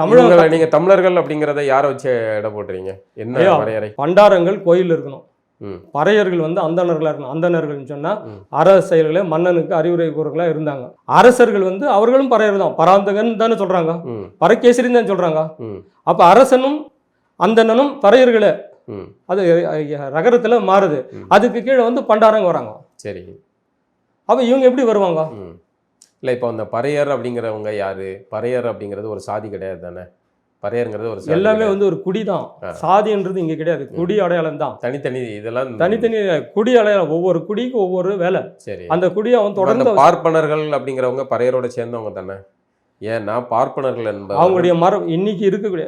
தமிழர்கள் நீங்க தமிழர்கள் அப்படிங்கிறத யாரை வச்சு இட போட்டுறீங்க? என்ன வரையறை? பண்டாரங்கள் கோயில் இருக்கணும், பறையர்கள் வந்து அந்தணர்களா இருக்கணும். அந்தணர்கள்னு சொன்னா அரச செயல்களே மன்னனுக்கு அறிவுரை கூறங்களா இருந்தாங்க. அரசர்கள் வந்து அவர்களும் பறையர் தான், பராந்தகன் தானே சொல்றாங்க, பரகேசரின்னு தான் சொல்றாங்க. அப்ப அரசனும் அந்தணனும் பறையர்களே, அது ரகரத்துல மாறுது. அதுக்கு கீழே வந்து பண்டாரங்க வராங்க. சரி, அப்ப இவங்க எப்படி வருவாங்க? இல்லை, இப்போ அந்த பறையர் அப்படிங்கிறவங்க யாரு? பறையர் அப்படிங்கிறது ஒரு சாதி கிடையாது தானே? பறையருங்கிறது ஒரு எல்லாமே வந்து ஒரு குடி தான். சாதின்றது இங்க கிடையாது, குடி அடையாளம் தான். தனித்தனி இதெல்லாம் தனித்தனி குடி அடையாளம், ஒவ்வொரு குடிக்கு ஒவ்வொரு வேலை. சரி, அந்த குடியை அவன் தொடர்ந்து. பார்ப்பனர்கள் அப்படிங்கிறவங்க பறையரோட சேர்ந்தவங்க தானே? ஏன்னா பார்ப்பனர்கள் என்பது அவங்களுடைய மரம் இன்னைக்கு இருக்கக்கூடிய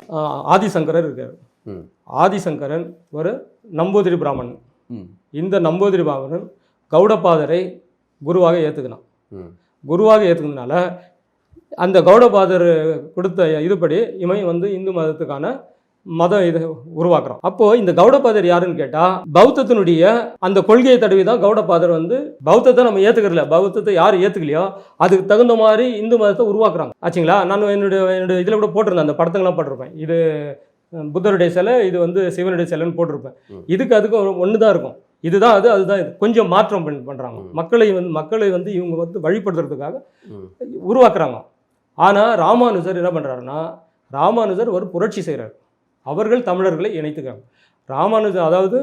ஆதிசங்கரர் இருக்காரு. ஆதிசங்கரன் ஒரு நம்பூதிரி பிராமணன். இந்த நம்பூதிரி பிராமணன் கௌடபாதரை குருவாக ஏற்றுக்கணும். குருவாக ஏற்றுக்கிறதுனால அந்த கௌடபாதர் கொடுத்த இதுபடி இவன் வந்து இந்து மதத்துக்கான மதம் இதை உருவாக்குறான். அப்போ இந்த கௌடபாதர் யாருன்னு கேட்டா, பௌத்தத்தினுடைய அந்த கொள்கையை தடவி தான் கௌடபாதர் வந்து பௌத்தத்தை நம்ம ஏத்துக்கிறல, பௌத்தத்தை யார் ஏத்துக்கலையோ அதுக்கு தகுந்த மாதிரி இந்து மதத்தை உருவாக்குறாங்க. ஆச்சுங்களா? நான் என்னுடைய இதில் கூட போட்டிருந்தேன், அந்த படத்தங்கள்லாம் போட்டிருப்பேன். இது புத்தருடைய சிலை, இது வந்து சிவனுடைய சிலைன்னு போட்டிருப்பேன். இதுக்கு அதுக்கு ஒன்று தான் இருக்கும். இதுதான் அது, அதுதான் இது. கொஞ்சம் மாற்றம் பண்ணுறாங்க. மக்களை வந்து இவங்க வந்து வழிபடுத்துறதுக்காக உருவாக்குறாங்க. ஆனால் ராமானுஜர் என்ன பண்ணுறாருன்னா, ராமானுஜர் ஒரு புரட்சி செய்கிறார். அவர்கள் தமிழர்களை இணைத்துக்கிறாங்க. ராமானுஜர் அதாவது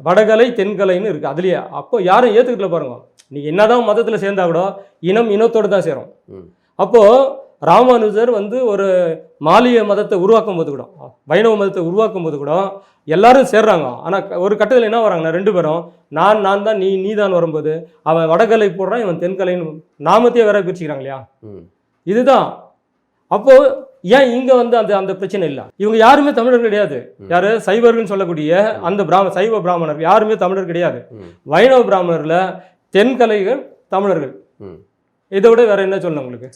வடகலை தென்கலைன்னு இருக்குது அதுலேயே. அப்போ யாரும் ஏற்றுக்கிட்டல பாருங்க. நீங்கள் என்னதான் மதத்தில் சேர்ந்தா கூட இனத்தோடு தான் சேரும். அப்போது ராமானுஜர் வந்து ஒரு மாலிய மதத்தை உருவாக்கும் போது கூட, வைணவ மதத்தை உருவாக்கும் போது கூட எல்லாரும் சேர்றாங்க. ஆனால் ஒரு கட்டத்தில் என்ன வராங்கன்னா, ரெண்டு பேரும் நான் தான் நீ தான் வரும்போது அவன் வடகலை போடுறான், இவன் தென்கலைன்னு நாமத்தையே வேற பிரிச்சுக்கிறாங்க இல்லையா? இதுதான். அப்போ ஏன் இங்க வந்து அந்த அந்த பிரச்சனை இல்லை? இவங்க யாருமே தமிழர் கிடையாது. யாரு? சைவர்கள் சொல்லக்கூடிய அந்த சைவ பிராமணர் யாருமே தமிழர் கிடையாது. வைணவ பிராமணர்ல தென்கலைகள் தமிழர்கள். இதை விட வேற என்ன சொல்லணும் உங்களுக்கு?